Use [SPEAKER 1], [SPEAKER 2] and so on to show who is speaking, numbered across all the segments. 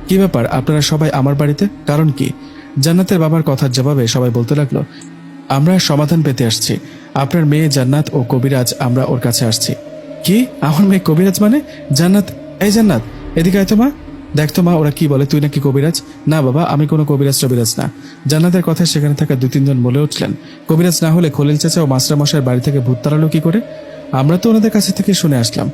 [SPEAKER 1] কি ব্যাপার, আপনারা সবাই আমার বাড়িতে, কারণ কি? জান্নাতের বাবার কথার জবাবে সবাই বলতে লাগলো, আমরা সমাধান পেতে আসছি। আপনার মেয়ে জান্নাত ও কবিরাজ, আমরা ওর কাছে আসছি। কি? আমার মেয়ে কবিরাজ মানে? জান্নাত, এই জান্নাত, এদিকে আয় তো মা। দেখ তো মা, ওরা কি বলে, তুই নাকি কবিরাজ। না বাবা, আমি কোনো কবিরাজ টবিরাজ না। জান্নাতের কথা সেখানে থাকা 2-3 জন বলে উঠলেন, কবিরাজ না হলে খলিল চাচা ও মাস্টার মশাইয়ের বাড়ি থেকে ভূত তাড়ালো কি করে? আমরা তো ওনাদের কাছে থেকে শুনে আসলাম।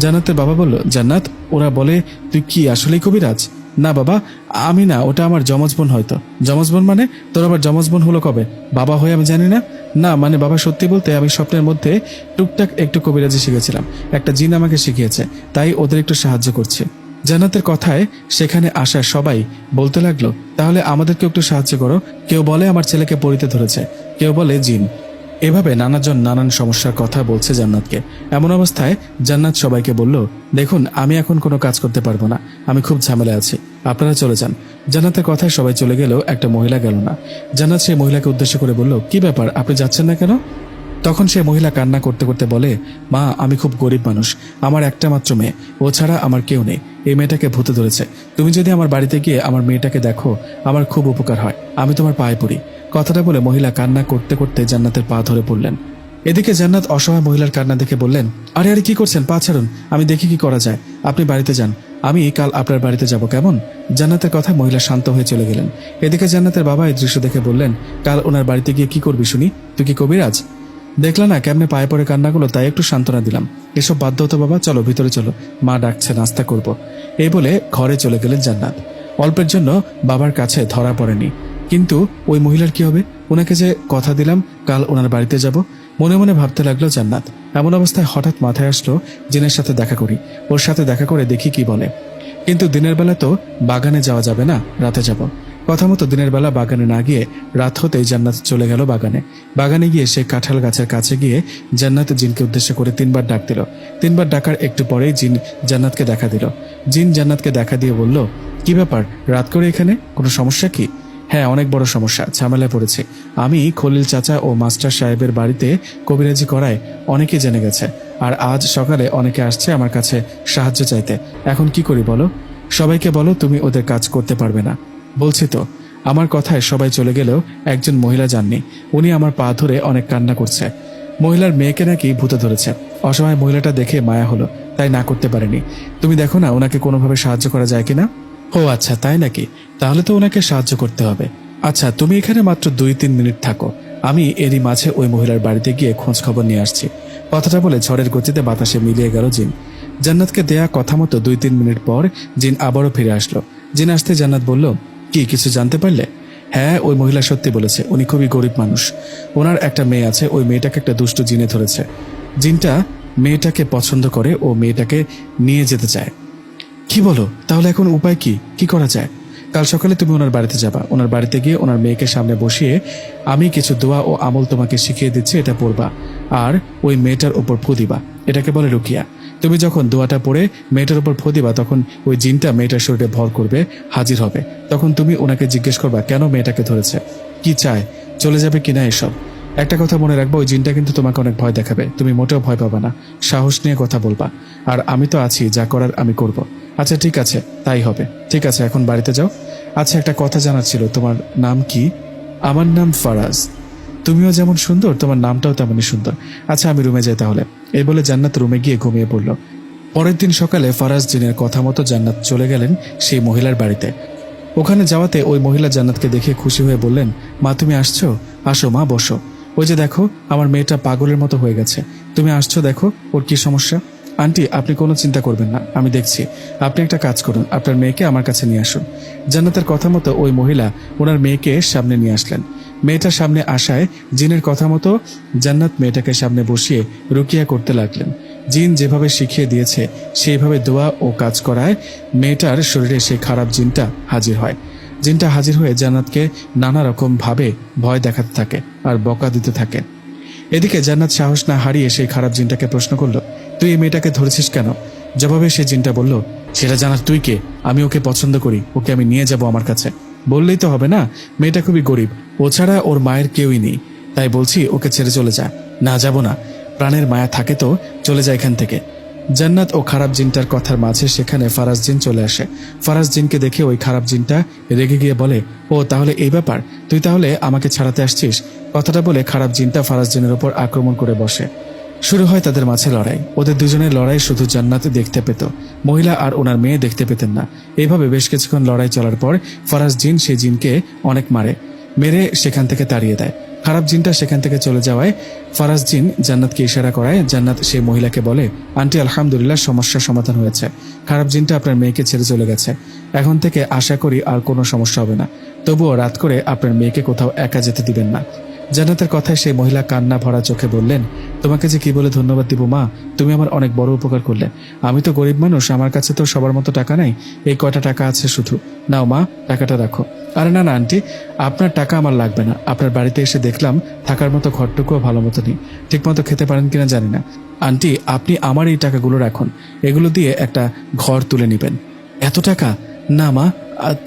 [SPEAKER 1] জান্নাতের বাবা বলল, জান্নাত, ওরা বলে তুই কি আসলেই কবিরাজ? না বাবা, আমি না, ওটা আমার যমজ বোন হয়তো। যমজ বোন মানে? তোর আবার যমজ বোন হলো কবে? বাবা হয়ে আমি জানি না। না মানে বাবা, সত্যি বলতে আমি স্বপ্নের মধ্যে টুকটাক একটু কবিরাজি শিখেছিলাম। একটা জিন আমাকে শিখিয়েছে, তাই ওদের একটু সাহায্য করছে। জান্নাতের কথায় সেখানে আসা সবাই বলতে লাগলো, তাহলে আমাদেরকে একটু সাহায্য করো। কেউ বলে আমার ছেলেকে পড়িতে ধরেছে, কেউ বলে জিন। এভাবে নানাজন নানান সমস্যার কথা বলছে জান্নাতকে। এমন অবস্থায় জান্নাত সবাইকে বলল, দেখুন, আমি এখন কোনো কাজ করতে পারবো না, আমি খুব ঝামেলা আছি, আপনারা চলে যান। জান্নাতের কথায় সবাই চলে গেলেও একটা মহিলা গেল না। জান্নাত সেই মহিলাকে উদ্দেশ্য করে বলল, কি ব্যাপার, আপনি যাচ্ছেন না কেন? তখন সে মহিলা কান্না করতে করতে বলে, মা, আমি খুব গরিব মানুষ, আমার একটা মাত্র মেয়ে, ও ছাড়া আমার কেউ নেই। এই মেয়েটাকে ভূতে ধরেছে। তুমি যদি আমার বাড়িতে গিয়ে আমার মেয়েটাকে দেখো, আমার খুব উপকার হয়, আমি তোমার পায়ে পড়ি। কথাটা বলে মহিলা কান্না করতে করতে জান্নাতের পা ধরে পড়লেন। এদিকে জান্নাত অসহায় মহিলার কান্না দেখে বললেন, আরে আরে, কি করছেন, পা ছাড়ুন, আমি দেখি কি করা যায়। আপনি বাড়িতে যান, আমি কাল আপনার বাড়িতে যাব, কেমন? জান্নাতের কথা মহিলা শান্ত হয়ে চলে গেলেন। এদিকে জান্নাতের বাবা এই দৃশ্য দেখে বললেন, কাল ওনার বাড়িতে গিয়ে কি করবি শুনি? তুই কি কবিরাজ? দেখলা না কেমনে পায়ে পড়ে কান্নাগুলো, তাই একটু সান্ত্বনা দিলাম। এসব বাধ্য হতো বাবা, চলো ভিতরে চলো, মা ডাকছে, নাস্তা করব। এই বলে ঘরে চলে গেলেন জান্নাত। অল্পের জন্য বাবার কাছে ধরা পড়েনি। কিন্তু ওই মহিলার কি হবে? ওনাকে যে কথা দিলাম কাল ওনার বাড়িতে যাব, মনে মনে ভাবতে লাগলো জান্নাত। এমন অবস্থায় হঠাৎ মাথায় আসলো, জিনের সাথে দেখা করি, ওর সাথে দেখা করে দেখি কি বলে। কিন্তু দিনের বেলা তো বাগানে যাওয়া যাবে না, রাতে যাব। কথা মতো দিনের বেলা বাগানে না গিয়ে রাত হতেই জান্নাত চলে গেল বাগানে। বাগানে গিয়ে সে কাঁঠাল গাছের কাছে গিয়ে জান্নাত জিনকে উদ্দেশ্য করে 3বার ডাক দিল। 3বার ডাকার একটু পরেই জিন জান্নাতকে দেখা দিল। জিন জান্নাতকে দেখা দিয়ে বলল, কি ব্যাপার, রাত করে এখানে, কোনো সমস্যা কি? হ্যাঁ, অনেক বড় সমস্যা, ঝামেলায় পড়েছে। আমি খলিল চাচা ও মাস্টার সাহেবের বাড়িতে কবিরাজি করায় অনেকে জেনে গেছে, আর আজ সকালে অনেকে আসছে আমার কাছে সাহায্য চাইতে। এখন কি করি বলো? সবাইকে বলো তুমি ওদের কাজ করতে পারবে না। বলছি তো। আমার কথায় সবাই চলে গেলেও একজন মহিলা যাননি। উনি আমার পা ধরে অনেক কান্না করছে। মহিলার মেয়েকে নাকি ভূতে ধরেছে। অসহায় মহিলাটা দেখে মায়া হলো, তাই না করতে পারেনি। তুমি দেখো না ওনাকে কোনোভাবে সাহায্য করা যায় কিনা। ও আচ্ছা, তাই নাকি? তাহলে তো ওনাকে সাহায্য করতে হবে। আচ্ছা, তুমি এখানে মাত্র 2-3 মিনিট থাকো, আমি এরই মাঝে ওই মহিলার বাড়িতে গিয়ে খোঁজ খবর নিয়ে আসছি। কথাটা বলে ঝড়ের গতিতে বাতাসে মিলিয়ে গেল জিন। জান্নাতকে দেয়া কথা মতো 2-3 মিনিট পর জিন আবারও ফিরে আসলো। জিন আসতে জান্নাত বলল, কি কিছু জানতে পারলে? হ্যাঁ, ওই মহিলা সত্যি বলেছে, উনি খুবই গরিব মানুষ। ওনার একটা মেয়ে আছে, ওই মেয়েটাকে একটা দুষ্ট জিনে ধরেছে। জিনটা মেয়েটাকে পছন্দ করে ও মেয়েটাকে নিয়ে যেতে চায়। কি বলো? তাহলে এখন উপায় কি? কি করা যায়? কাল সকালে তুমি ওনার বাড়িতে যাবা। ওনার বাড়িতে গিয়ে ওনার মেয়েকে সামনে বসিয়ে আমি কিছু দোয়া ও আমল তোমাকে শিখিয়ে দিচ্ছি, এটা পড়বা আর ওই মেয়েটার উপর ফু দিবা। এটাকে বলে রুকিয়া। তুমি যখন দোয়াটা পড়ে মেয়েটার উপর ফু দিবা, তখন ওই জিনটা মেয়েটার শরীরে ভর করবে, হাজির হবে। তখন তুমি ওনাকে জিজ্ঞেস করবা কেন মেয়েটাকে ধরেছে, কি চায়, চলে যাবে কিনা এসব। একটা কথা মনে রাখবো, ওই জিনটা কিন্তু তোমাকে অনেক ভয় দেখাবে, তুমি মোটেও ভয় পাবা না, সাহস নিয়ে কথা বলবা। আর আমি তো আছি, যা করার আমি করব। আচ্ছা ঠিক আছে, তাই হবে। ঠিক আছে, এখন বাড়িতে যাও। আচ্ছা, একটা কথা জানার ছিল, তোমার নাম কি? আমার নাম ফারাজ। তুমিও যেমন সুন্দর, তোমার নামটাও তেমনই সুন্দর। আচ্ছা, আমি রুমে যাই তাহলে। এই বলে জান্নাত রুমে গিয়ে ঘুমিয়ে পড়ল। পরের দিন সকালে ফারাজ জিনের কথা মতো জান্নাত চলে গেলেন সেই মহিলার বাড়িতে। ওখানে যাওয়াতে ওই মহিলা জান্নাতকে দেখে খুশি হয়ে বললেন, মা তুমি আসছো? আসো মা, বসো। ওই যে দেখো, আমার মেয়েটা পাগলের মতো হয়ে গেছে, তুমি আসছো, দেখো ওর কি সমস্যা। আন্টি, আপনি কোনো চিন্তা করবেন না, আমি দেখছি। আপনি একটা কাজ করুন, আপনার মেয়েকে আমার কাছে নিয়ে আসুন। জান্নাতের কথা মতো ওই মহিলা ওনার মেয়েকে সামনে নিয়ে আসলেন। মেয়েটার সামনে আসায় জিনের কথা মতো জান্নাত মেয়েটাকে সামনে বসিয়ে রুকিয়া করতে লাগলেন। জিন যেভাবে শিখিয়ে দিয়েছে সেইভাবে দোয়া ও কাজ করায় মেয়েটার শরীরে সেই খারাপ জিনটা হাজির হয়। জিনটা হাজির হয়ে জান্নাতকে নানা রকম ভাবে ভয় দেখাতে থাকে আর বকা দিতে থাকে। এদিকে জান্নাত সাহস না হারিয়ে সেই খারাপ জিনটাকে প্রশ্ন করলো, তুই এই মেয়েটাকে ধরেছিস কেন? জবাবে সেই জিনটা বলল, সেটা জানার তুই কে? আমি ওকে পছন্দ করি, ওকে আমি নিয়ে যাব আমার কাছে। বললেই তো হবে না, মেয়েটা খুবই গরিব, ও ছাড়া ওর মায়ের কেউই নেই, তাই বলছি ওকে ছেড়ে চলে যা। না, যাব না, প্রাণের মায়া থাকে তো চলে যায় এখান থেকে। জান্নাত ও খারাপ জিনটার কথার মাঝে সেখানে ফারাজ জিন চলে আসে। ফারাজ জিনকে দেখে ওই খারাপ জিনটা রেগে গিয়ে বলে, ও তাহলে এই ব্যাপার, তুই তাহলে আমাকে ছাড়াতে আসছিস? কথাটা বলে খারাপ জিনটা ফারাজ জিনের উপর আক্রমণ করে বসে। শুরু হয় তাদের মাঝে লড়াই। ওদের দুজনের লড়াই শুধু জান্নাত দেখতে পেত, মহিলা আর ওনার মেয়ে দেখতে পেতেন না। এইভাবে বেশ কিছুক্ষণ লড়াই চলার পর ফারাজ জিন সেই জিনকে অনেক মেরে সেখান থেকে তাড়িয়ে দেয়। খারাপ জিনটা সেখান থেকে চলে যাওয়ায় ফারাজ জিন জান্নাতকে ইশারা করায়। জান্নাত সেই মহিলাকে বলে, আন্টি আলহামদুলিল্লাহ, সমস্যার সমাধান হয়েছে। খারাপ জিনটা আপনার মেয়েকে ছেড়ে চলে গেছে। এখন থেকে আশা করি আর কোনো সমস্যা হবে না। তবুও রাত করে আপনার মেয়েকে কোথাও একা যেতে দিবেন না। জান্নাতের কথায় সেই মহিলা কান্না ভরা চোখে বললেন, তোমাকে যে কি বলে ধন্যবাদ দিব মা, তুমি আমার অনেক বড় উপকার করলে। আমি তো গরিব মানুষ, আমার কাছে তো সবার মতো টাকা নাই, এই কয়টা টাকা আছে শুধু। নাও মা, টাকাটা রাখো। আরে না না আন্টি, আপনার টাকা আমার লাগবে না। আপনার বাড়িতে এসে দেখলাম থাকার মতো ঘরটুকুও ভালো মতো নেই, ঠিক মতো খেতে পারেন কিনা জানি না। আন্টি, আপনি আমার এই টাকাগুলো রাখুন, এগুলো দিয়ে একটা ঘর তুলে নেবেন। এত টাকা? না মা,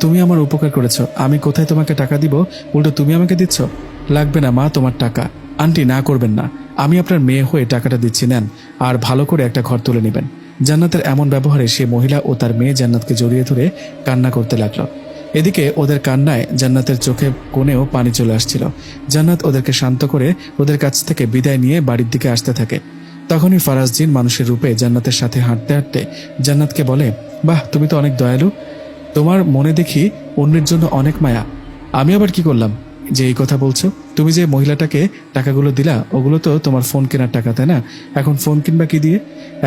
[SPEAKER 1] তুমি আমার উপকার করেছো, আমি কোথায় তোমাকে টাকা দিব? উল্টো তুমি আমাকে দিচ্ছ। লাগবে না মা তোমার টাকা। আন্টি, না করবেন না, আমি আপনার মেয়ে হয়ে টাকাটা দিচ্ছি, নেন আর ভালো করে একটা ঘর তুলে নেবেন। জান্নাতের এমন ব্যবহারে সে মহিলা ও তার মেয়ে জান্নাতকে জড়িয়ে ধরে কান্না করতে লাগলো। এদিকে ওদের কান্নায় জান্নাতের চোখে কোণেও পানি চলে আসছিল। জান্নাত ওদেরকে শান্ত করে ওদের কাছ থেকে বিদায় নিয়ে বাড়ির দিকে আসতে থাকে। তখনই ফারাজ জিন মানুষের রূপে জান্নাতের সাথে হাঁটতে হাঁটতে জান্নাতকে বলে, বাহ, তুমি তো অনেক দয়ালু, তোমার মনে দেখি অন্যের জন্য অনেক মায়া। আমি আবার কি করলাম যে এই কথা বলছো? তুমি যে মহিলাটাকে টাকাগুলো দিলা, ওগুলো তো তোমার ফোন কেনার টাকা, তাই না? এখন ফোন কিনবা কি দিয়ে?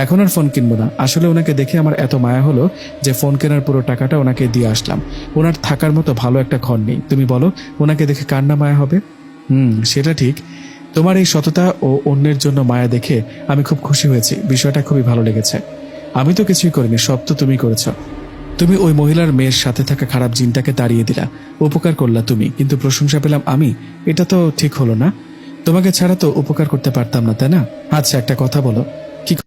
[SPEAKER 1] এখন আর ফোন কিনবো না। আসলে ওনাকে দেখে আমার এত মায়া হলো যে ফোন কেনার পুরো টাকাটা ওনাকে দিয়ে আসলাম। ওনার থাকার মতো ভালো একটা ঘর নেই। তুমি বলো, ওনাকে দেখে কার না মায়া হবে? সেটা ঠিক। তোমার এই সততা ও অন্যের জন্য মায়া দেখে আমি খুব খুশি হয়েছি, বিষয়টা খুবই ভালো লেগেছে। আমি তো কিছুই করিনি, সব তো তুমি করেছো। তুমি ওই মহিলার মেয়ের সাথে থাকা খারাপ জিনটাকে তাড়িয়ে দিলা, উপকার করলা তুমি, কিন্তু প্রশংসা পেলাম আমি। এটা তো ঠিক হলো না। তোমাকে ছাড়া তো উপকার করতে পারতাম না, তাই না? আচ্ছা, একটা কথা বলো,